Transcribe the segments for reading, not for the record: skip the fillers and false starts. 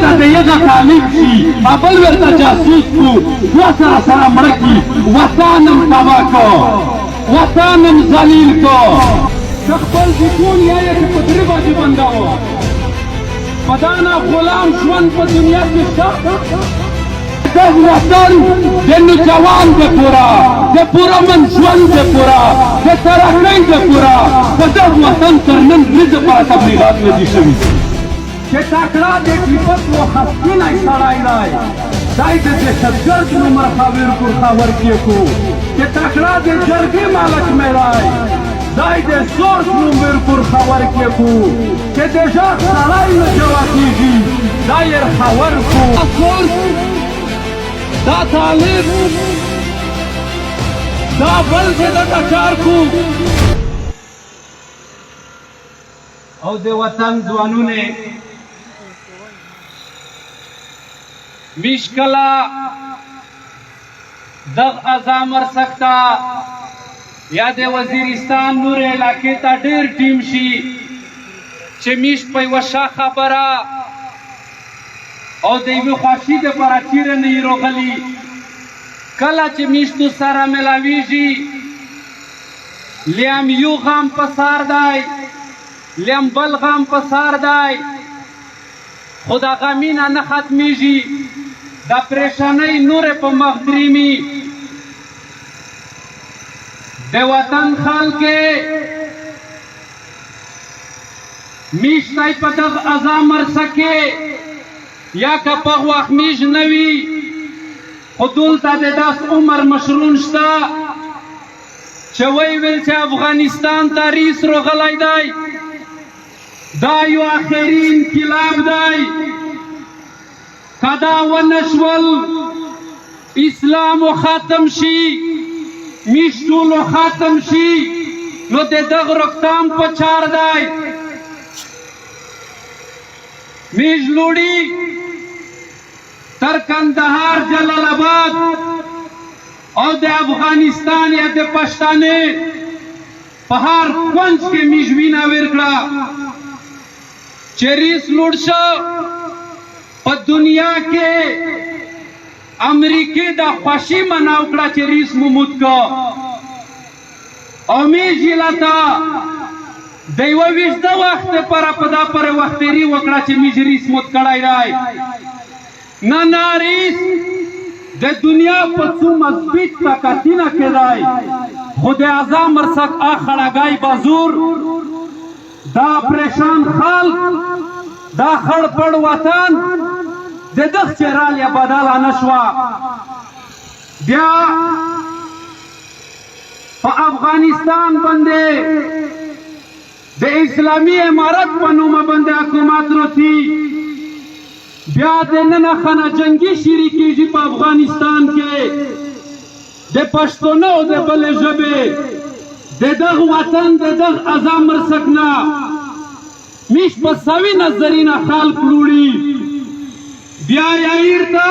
ورته د یغه طالب شي بل ورته جاسوس کو دوه سره سره مړه کي وطنم تباه کو وطنم ذلیل کو که خپل زیتون یا یې چې په درې باندې بنداوه په دا ناغلام ژوند په دنیا کې شته دغ وطن د نوجوان د پوره د پوره من ژوند د پوره د ترقۍ د پوره په دغ وطن تر نن ورځې پورې تبلیغات نه دي شوي چې تکړه د ټیپک و خسکینی سړی دی دی د دهشتګرد نوم ورخاور ورخاور کېکو چې تکړه د جرګې مالک مې دی دی د سورس نوم ورخاور کېکو چې د ژغ سړی نه جوا کېږي دا یې رخاور کو سورس دا طالب دا بل چې دته کار کو او د وطن ځوانونه مشکلا دغ ازامر سکتا یا د وزیرستان نور علاقې ته ډېر ټیم شي چې میش په یوه ښه خبره او د یوې خوښي دپاره چیرې نه یې روغلي کله چې میشتو سره ملاویږي لیم یو غم په سار دی لیم بل غم په سار دی خو د غمینه نه ختمیږي د پریشانۍ نورې په مخ دریمي د وطن خلکې میشتی په دغ ازا مرسه کې یا که په وخت میژ نه وي خو دلته د داس عمر مشرون شته چې وی ویل چې افغانستان ته ریس روغلی دی دا یو آخري انقلاب دی که دا ونه شول اسلام ختم شي میش ټولو ختم شي نو د دغ روکتام په چار دی میش لوړي تر کندهار جلال آباد او د افغانستان یا د پښتانه په هر کونج کې میش وینا ورکړه چې ریس لوړ شو په دنیا کې امریکې د خوښي مناو کړه چې ریس مومود کو او میش یې لته د یوه ویشته وخت دپاره په دا پورې وختري وکړه چې میش ریس موت کړی دی نه نه ریس د دنیا په څو مثبت طاقتونه کې دی خو د اعظم مرسک خړګای بازور دا پریشان خلق دا خړ پړ وطن د دغ چهرال یا بدله نه شوه بیا په افغانستان باندې د اسلامي امارت په نومه باندې حکومت روسي بیا د ننه خانه جنګي شروع کېږي په افغانستان کې د پښتون او د بلې ژبې د دغ وطن د دغ اعظم مرسک نه میش په سوي نظرینه خلق لوړي بیا یایر ته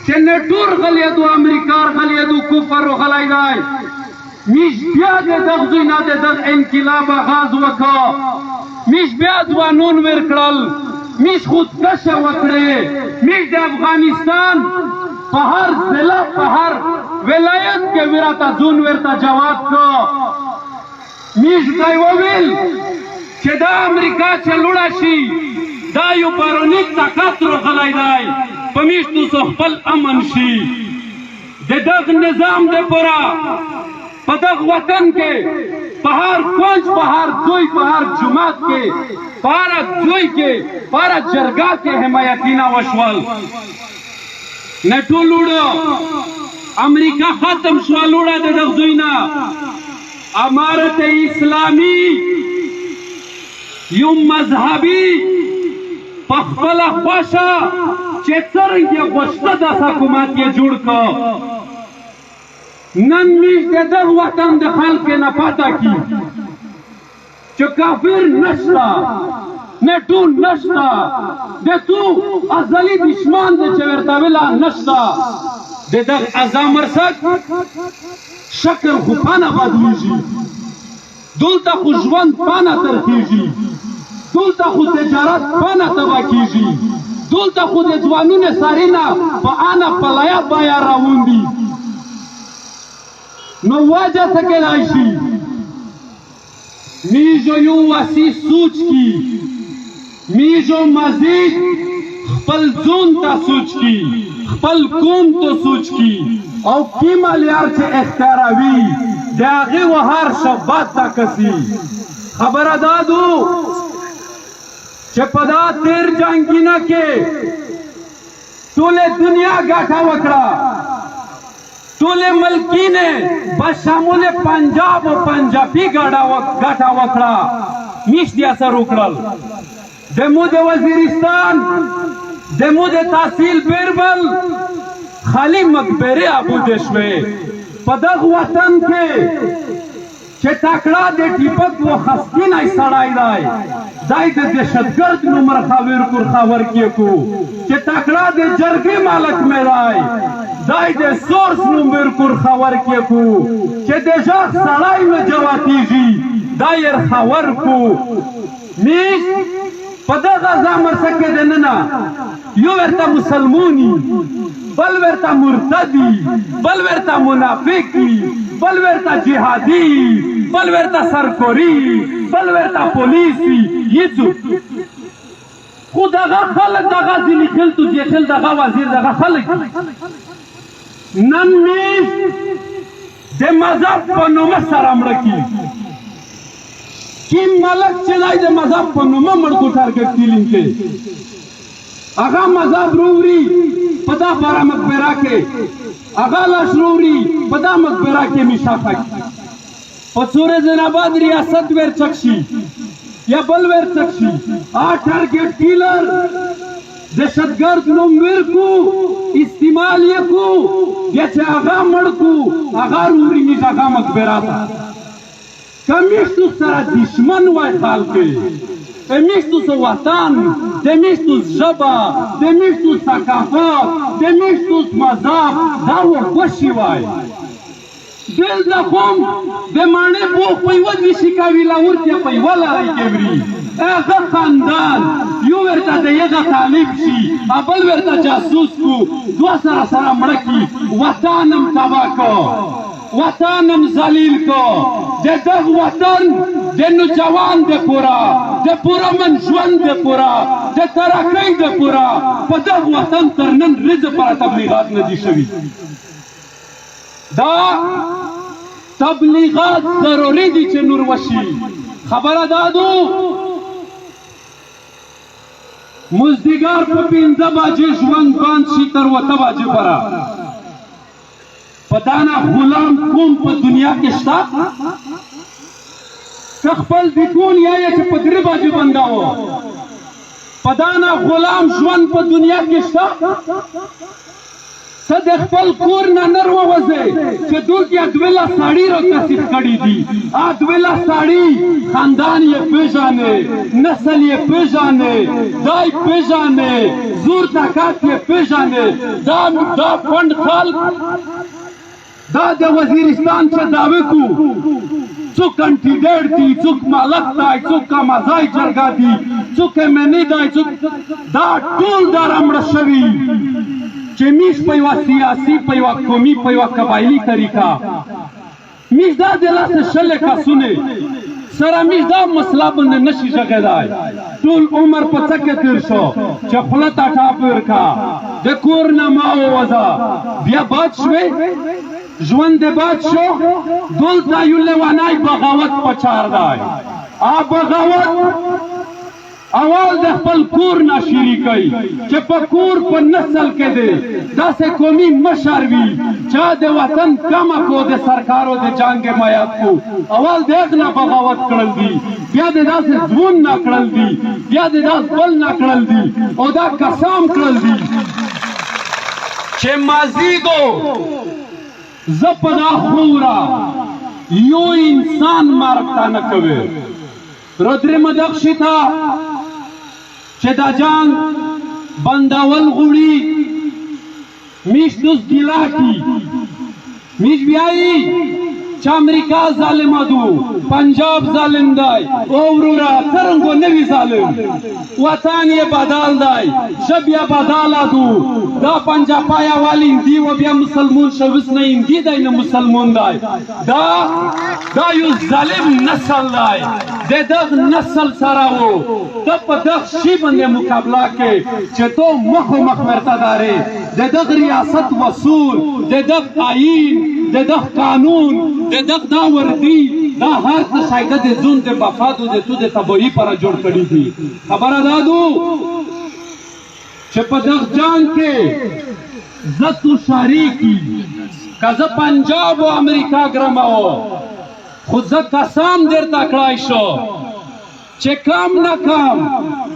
چې نټور غلیدو امریکا غلیدو کفر غلی دی میش بیا د دغ زوی نه د دغ انقلاب آغاز وکړه میش بیا ځوانون ورکړل میش خودکشه وکړې میش د افغانستان په هر ضلع په هر ولایت کې ورته ځون ورته جواب کو میش ته وویل چې دا امریکا چې لوړه شي دا یو بارونی طاقت روغلی دی په میشتو څو خپل امن شي د دغ نظام دپاره په دغ وطن کې په هر کونج په هر زوی په هر جومات کې په هر زوی کې په هر جرګه کې حمایتینه وشول نه ټول لوړه امریکا ختم شوه لوړه د دغ زوی نه امارت اسلامي یو مذهبي په خپله خوښه چې څرنګه غوښته داسې حکومت یې جوړ کړ نن میش د دغ وطن د خلق نه پاته کی چې کافر نشته نه ټول نشته د تو ازلی دشمن د چې ورته ویله نشته د دغ اعظم مرسک شکل خو پانه بدلېږي دلته خو ژوند پانه ترخېږي دلته خو تجارت پانه تباه کېږي دلته خو د ځوانونه سارینه په آنه پلایا بایا روان دي نو وجه څه کېدای شي میږو یو وسیع سوچ کی میږو مزید خپل ځون ته سوچ کی خپل قوم ته سوچ کی او کی مالیار چې اختیاروي د هغې و هر شبات ته کسي خبره دادو چې په دا تیر جنګینه کې ټولې دنیا ګټه وکړه ټولې ملکینې بشمول پنجاب او پنجابي ګټه وکړه میش دې اثر وکړل دمو د وزیرستان دمو د تحصیل بیربل خالی مقبره آبوده شوې په دغه وطن کې چې تکړه د ټیپک و خسکینی سړی دی دای د دهشتګرد نومره خاور کې کو چې تکړه د جرګې مالک مې دی دای د سورس نومر خاور کې کو چې د ژغ سړی مې جواتیږي دایر خاور کو میش په دغه ځامر څه کې دننه یو ورته مسلمونی بل ورته مرتدی بل ورته منافقی بل ورته جهادی بل ورته سرکوری بل ورته پولیسی یڅو خو دغه خلک دغه ځینې خلتو چې خل دغه وزیر دغه خلک نن میش د مذهب په نومه سره مړه کېږي کیم ملک چې دی د مذهب په نومه مړ کو ټارګټ کیلینګ کې هغه مذهب رووري په دا باره مقبره کې هغه لاش رووري په دا مقبره کې میشافه په سورې زیناباد ریاست ورچک شي یا بل ورچک شي ټارګټ کیلر دهشتګرد نوم ورکو استعمال یې کو بیا چې هغه مړ کو هغه رووري میش هغه مقبره ته کمیشتو سره دشمن وای خال کې دمیشتو سو وطن دمیشتو ژبه دمیشتو ثقافت دمیشتو مذهب دا وشي وای دل د قوم د ماڼۍ بوخ په یوه دویشي کوي لاورتیا په یوه لارۍ کې مري هغه خاندان یو ورته د یغه طالب شي بل ورته جاسوس کو دوه سره مړه کي وطنم تباه کو وطنم ذلیل کو د دغه وطن د نوجوان د پورا من ژوند د پورا د ترقۍ د پورا په دغه وطن تر نن ورځې پورې تبلیغات نه دي شوي دا تبلیغات ضروري دي چې نور وشي خبره دادو مزدګار په 15 بجې ژوند بند شي تر 8 بجې پورې پدانا غلام کوم په دنیا کې شته خپل دکون یا چې په 3 بجې بنداو پدانا غلام ژوند په دنیا کې شته صد خپل کور نه نر ووځي چې دوی ادویلا ساړي را کسب کړی دي ادویلا ساړي خاندان یې پیژانې نسل یې پیژانې دای پیژانې زور طاقت یې پیژانې دا فند خلک دا د وزیرستان چې داوی کو څوک کانډیډیټ دي څوک مالک دی څوک کمزای جرګه دي څوک منی دی څوک دا ټول درمړ شوی چې میش په یوه سیاسي په یوه قومي په یوه قبایلي طریقه میش دا د لاسه شلې کسونه سره میش دا مسله باندې نشي ژغېدای ټول عمر په څه کې تېر شو چې خوله ته ټاپ ورکړه د کور نه ما ووځه بیا باد شوې ژوند د باد شو دلته یو لیونی بغاوت په چار دی بغاوت اول د خپل کور نه شریکوي چې په کور په نسل کې دی داسې قومي مشر وي چا د وطن کمه کو د سرکارو د جنګ حمایت کو اول د هغه نه بغاوت کړل دي بیا د داسې ځوون نه کړل دي بیا د داسې بل نه کړل دي او دا قسم کړل دي چې مازیګو زه په دا خورا یو انسان مرګ ته نه کوي رودرېمه دغشي ته چې دا جنګ بندول غوړي میش دوست ګیلا کی میش بیایي چې امریکا ظالمه دو پنجاب ظالم دی او ورورا څرنګه نوی ظالم وطن یې بدل دی ژب یې بداله دو دا پنجاپایا والی دی و بیا مسلمون شویس نه دی دی نه مسلمون دی دا یو ظالم نسل دی د دغه نسل سره و ته په دغه شي باندې مقابله کې چې تو مخ ورته دارې د دغه ریاست وصول د دغه آئین د دغه قانون د دغه دا وردی دا هر څه شایده د زون د بفادو د تو د تباہی پر جوړ کړی دي خبره دادو چې په دغه جنگ کې زه تو شریکی که زه پنجاب و امریکا ګرماو خو زه قسم درته کړی شو چې کم نه کم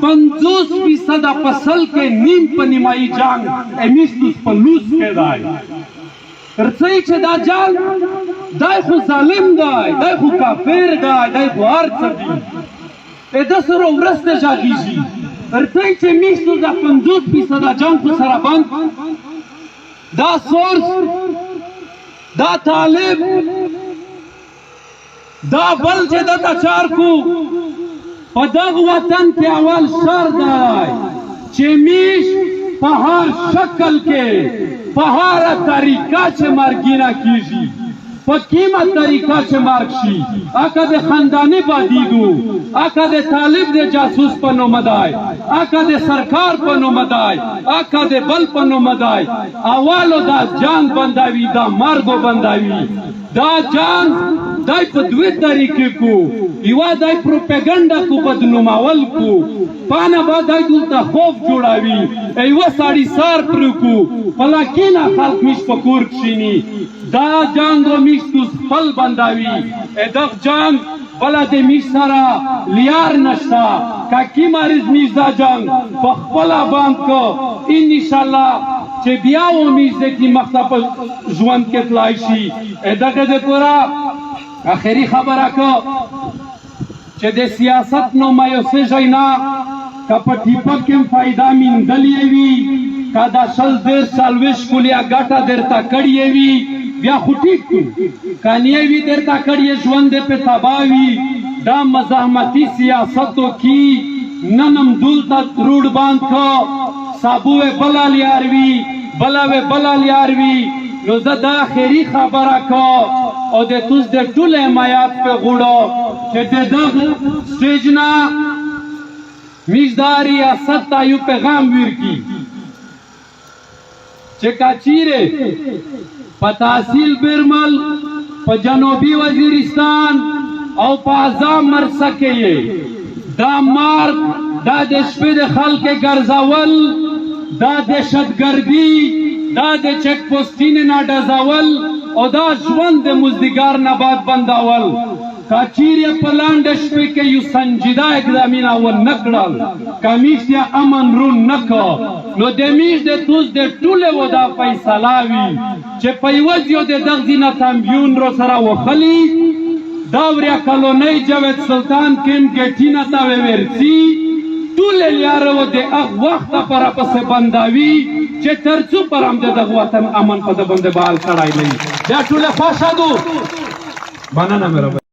50% فصل کې نیم په نیمایي جنگ امیستوس په لوس کې دی ترڅی چې دا جنگ دی خو ظالم دی دی خو کافر دی دی خو هر څه دی د سره ورسته جاګیږي ترڅی چې میستوس د 50% جنگ خو سره بند دا سورس دا طالب دا بل چې دته چار کو په دغه وطن کې اول شر دی چې میش په هر شکل کې په هر طریقه چې مرګینه کیږي په کومه طریقه چې مرګ شي اکه د خاندانی بادیدو اکه د طالب د جاسوس په نوم دی اکه د سرکار په نوم دی اکه د بل په نوم دی اولو دا جنگ بندوي دا مرګو بندوي دا جنگ دای په دوه طریقې کو یو دای پروپاګاندا کو بدنومول کو پانه با دای دلته خوف جوړاوي ایو ساړي سار پر کو فلاکینا خلق مش پکور کشینی دا جنگ و میشتوس خپل بنداوي دغه جنگ بلا د میش سره لیار نشتا کاکی مریض میش دا جنگ په خپل باندې کو ان شاء الله چې بیا و میش د کی مخته ژوند کې تلای شي دغه د پورا آخری خبره کو چې د سیاست نو مایوسه جینا کپټی پکم فائدہ میندلې وی کدا شل دیر سالوش کولیا ګټه درته کړی وی بیا خټی کانیه وی درته کړی ژوند په تباوی دا مزاحمتی سیاستو کی ننم دولتا روډ باندې کو صابوه بلال یاروی بلاوه بلال یاروی نو زه دا آخري خبره کو او د توس د ټول حمایت په غوړو چې د دغه سټیج نه میزداری ریاست ته یو پیغام ورکی چې کاچیره په تحصیل برمل په جنوبي وزیرستان او په اعظم مرسکه دا مارک دا د شپې د خلک ګرځول دا دهشتګردي دا د چک پوسټین نه ډزول او دا ژوند د مزدګار نه بعد بندول کاچیره پلاند شپې کې یو سنجیده اقدامونه و نکړل کمیشیا امن رو نکو نو د میش د توس د ټوله ودا فیصله وی چې پیوځیو د دغزینه تامبیون رو سره وخلی داوریا کلونی جاوید سلطان کیم ګټینه تا ورسی ټول لیارو د هغه وخت پر پس بنداوی چې ترڅو پر هم د وطن امن په د بند بال کړای نه دا ټول خوشادو بنانه مې